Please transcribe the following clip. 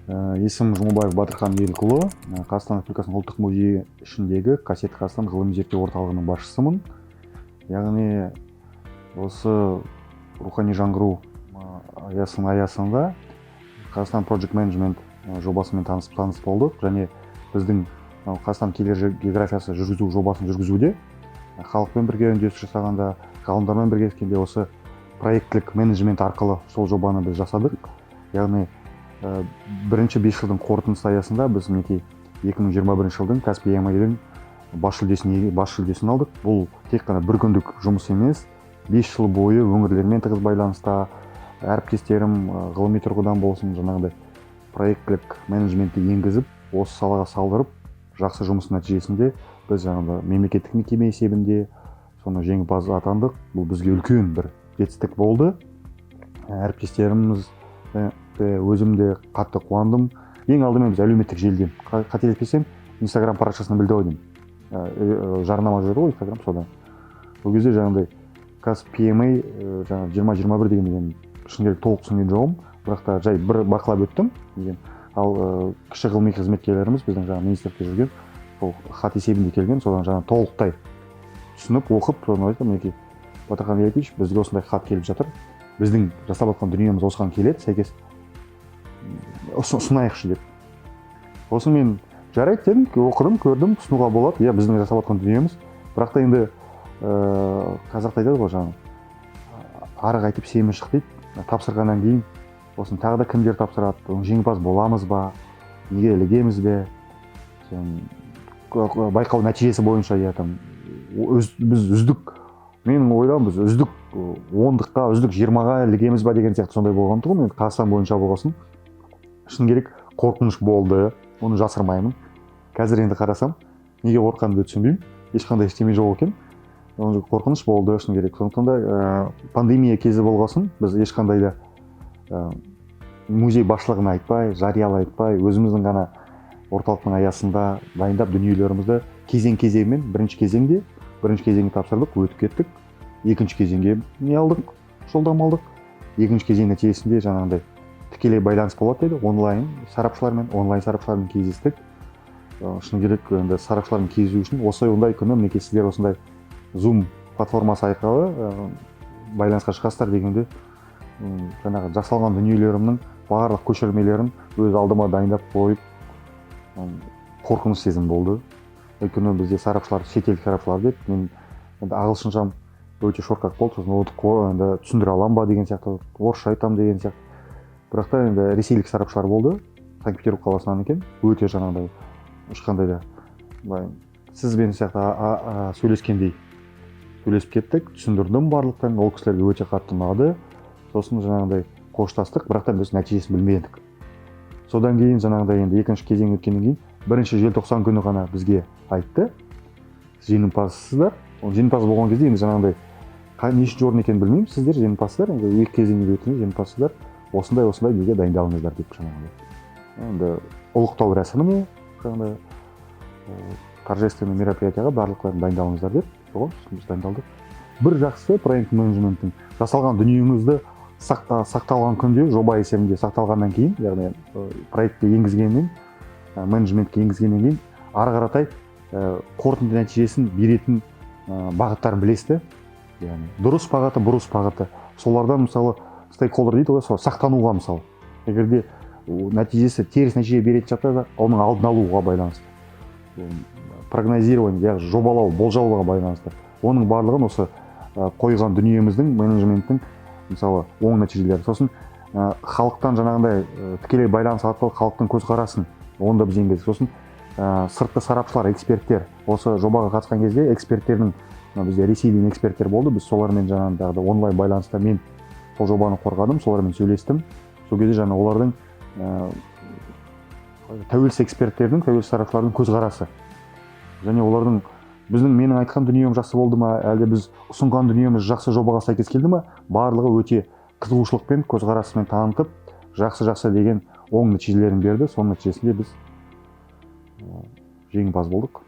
Есімім Жұмабаев Батырхан Елікұлы, Қазақстан Республикасының ұлттық музейі ішіндегі Қасиетті Қазақстан ғылыми зерттеу орталығының басшысымын. Яғни осы рухани жаңғыру аясында Қазақстан Project Management жобасымен таныс болдық, және біздің Қазақстан келер географиясы жүргізу жобасын жүргізуде халықпен бірге үндесіп жасағанда, ғалымдармен бірлескенде осы проектлік менеджмент арқылы сол жобаны біз жасадық. Яғни бірінші 5 жылдың қорытындысы аясында біз 2021 жылдың Каспий EMI-дің бас жүлдесін алдық. Бұл тек қана бір күндік жұмыс емес, 5 жыл бойы өңірлермен тығыз байланыста, әріптестерім ғылыми тұрғыдан болсын, жаңағыдай проектлік менеджментті енгізіп, осы салаға салдырып, жақсы жұмыс нәтижесінде біз жаңағыдай мемлекеттік мекеме есебінде соны жеңімпаз атандық. Бұл бізге үлкен бір жетістік болды. Әріптестеріміз өзім де қатты қуандым. Ең алдымен біз әлеуметтік желіден, қателеспесем, Instagram парақшасынан білді ойдым. Жарнама жүрді ғой Instagram содан. Ол кезде жаңағыдай Каспий EMI 2021 деген шын керек толық түсінген жоғым, бірақ та жай бір бақылап өттім. Ал кіші ғылыми қызметкерлеріміз біздің жаңағы министрлікте жүрген, сол хат есебінде келген, содан жаңағы толықтай түсініп, оқып, соны айтты, мінекей Батырхан Елікович, бізге осындай хат келіп жатыр. Біздің жасап жатқан дүниеміз осыған келеді, сәйкес ұсынайықшы деп. Осы мен жарайды дедім, оқыдым, көрдім, ұсынуға болады. Иә, біздің жасап жатқан дүниеміз. Бірақ та енді қазақта айтады ғой, жаңағы арық айтып семіз шық дейді. Тапсырғаннан кейін осыны тағы да кімдер тапсырады, жеңімпаз боламыз ба, неге ілігеміз бе, байқау нәтижесі бойынша біз үздік, менің ойлауым біз үздік 10-ға, үздік 20-ға ілігеміз ба деген сияқты сондай болған тұғын. Енді Қазақстан бойынша болғасын, шын керек қорқыныш болды, оны жасырмаймын. Қазір енді қарасам, неге қорққанымды түсінбеймін, ешқандай ештеме жоқ екен. Қорқыныш болды, шын керек. Сондықтан да пандемия кезі болғасын, біз ешқандай да музей басшылығына айтпай, жариялай айтпай, өзіміздің ғана орталықтың аясында дайындап дүниелерімізді кезең-кезеңмен, бірінші кезеңді тапсырдық, өтіп кеттік. Екінші кезеңге алдық, жолдама алдық. Екінші кезең нәтижесінде жаңағыдай тікелей байланыс болады деді, онлайн сарапшылармен кездестік. Шын керек енді сарапшылармен кездесу үшін ондай күні мінекей сіздер осындай Zoom платформасы арқылы байланысқа шығасыздар дегенде жаңағы жасалған дүниелерімнің барлық көшірмелерін өз алдыма дайындап қойып қорқыныш сезім болды. Өйткені бізде сарапшылар, шетелдік сарапшылар деп, мен ағылшыншам өте шорқақ болды, сосын түсіндіре аламын ба деген сияқты, орысша айтамын деген сияқты. Бірақ та енді ресейлік сарапшылар болды, Санкт-Петербург қаласынан екен, өте жаңағыдай ешқандай да сізбен сияқты сөйлескендей сөйлесіп кеттік, түсіндірдім барлықтан, ол кісілерге өте қатты ұнады. Сосын жаңағыдай қоштастық, бірақ та біз нәтижесін білмедік. Содан кейін жаңағыдай енді екінші кезең өткеннен кейін 1 желтоқсан күні ғана бізге айтты, жеңімпазсыздар. Жеңімпаз болған кезде енді жаңағыдай нешінші орын екенін білмеймін, сіздер жеңімпазсыздар, енді екі кезеңде өттіңіз, жеңімпазсыздар, осындай неге дайындалыңыздар деп жаңағыдай. Енді ұлықтау рәсіміне, жаңағыдай торжественный мероприятияға барлықтарын дайындалыңыздар деп, соған біз дайындалдық. Бір жақсы проект менеджменттің жасалған дүниеңізді сақталған күнде, жоба есебінде сақталғаннан кейін, яғни проектке енгізгеннен, менеджментке енгізгеннен кейін, ары қаратай қорытынды нәтижесін беретін бағыттарын білесіз. Яғни дұрыс бағыты, бұрыс бағыты. Солардан мысалы стейкхолдер дейді ғой, сақтануға мысалы. Егерде нәтижесі теріс нәтиже беретін жағдайда, оның алдын алуға байланысты. Прогнозирование, яғни жобалау, болжауға байланысты. Оның барлығын осы қойған дүниеміздің, менеджменттің мысалы оң нәтижелері. Сосын халықтан жаңағындай тікелей байланыс арқылы халықтың көзқарасын оны да біз енгіздік. Сосын сыртқы сарапшылар, эксперттер, осы жобаға қатысқан кезде эксперттердің, бізде ресейден эксперттер болды, біз солармен жаңағыдай онлайн байланыста мен сол жобаны қорғадым, солармен сөйлестім. Сол кезде жаңа олардың тәуелсіз эксперттердің, тәуелсіз сарапшылардың көзқарасы. Және олардың менің айтқан дүнием жақсы болды ма, әлде біз ұсынған дүниеміз жақсы жобаға сәйкес келді ма, барлығы өте қызығушылықпен, көзқарасымен танытып, жақсы деген оң нәтижелерін берді. Соның нәтижесінде біз жеңімпаз болдық.